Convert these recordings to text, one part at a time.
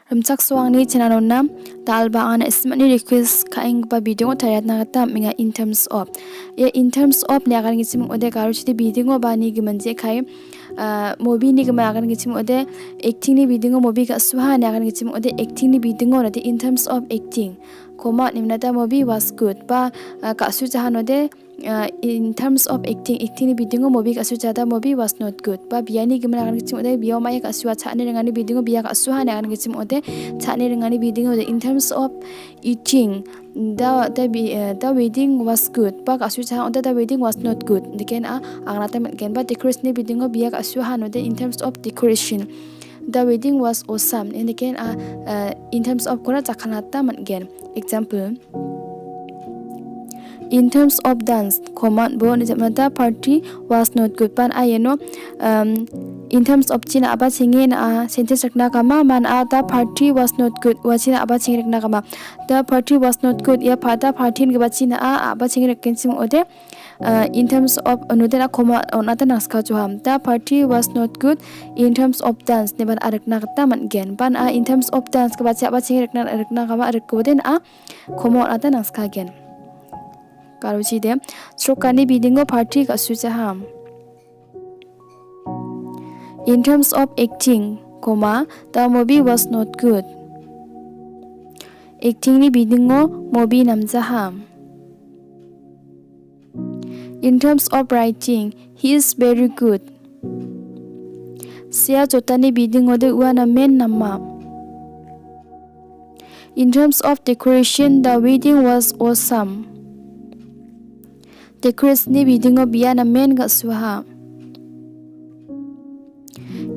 Ramchak swang ni chinanonna talba an ismani request kaing ba video thayat na ta minga in terms of ne akan gichim ode karu chiti video ba ni giman je khai movie ni gama akan gichim ode acting ni video movie ka suha ne akan gichim ode acting ni video na in terms of acting koma nimnata movie was good ba ka su jahan ode in terms of acting ni video movie ka su jada movie was not good ba biani gama akan gichim ode biya ma ka su chane rengani video biya ka suha ne akan gichim ode chane rengani video in terms of eating the wedding was good ba ka su jahan ode the wedding was not good diken angnata men ba decoration ni video biya ka su han ode in terms of decoration the wedding was awesome and again in terms of kora jakkalata man again example in terms of dance command bo the party was not good pan in terms of china aba chingin sentence rakna kama man the party was not good wachina aba ching rakna kama the party was not good ya phata party ngi bachina aba ching rakin sim ode in terms of another koma onata naska joham the party was not good in terms of dance ne ban arakna kata man gen ban in terms of dance ka bacha aba ching rakna kama arakkoden koma onata naska gen karuchi de srokani bidingo party ka suchaham in terms of acting the movie was not good acting ni bidingo movie namjaham in terms of writing he is very good sia jotani bidingo de wana men namma in terms of decoration the wedding was awesome decoration ni bidingo biana men ga suha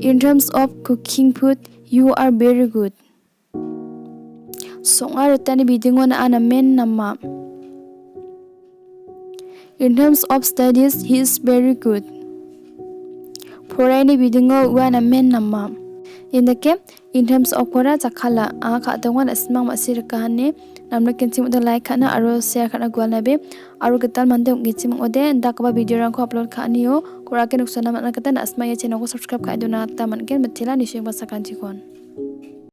in terms of cooking food you are very good songa retani bidingo na ana men namma in terms of studies he is very good foraini bidingo wana men namma in the cap in terms of kora jakkala ka dongwan asmang masir kahane namna kenchim oda like khana aro share khana gwalna be aro getal mande ngechim ode dakba video rang ko upload khaniyo kora ke nuksana mana kata asma ye channel ko subscribe ka dona ta man gen mathila nishe basa kanchi kon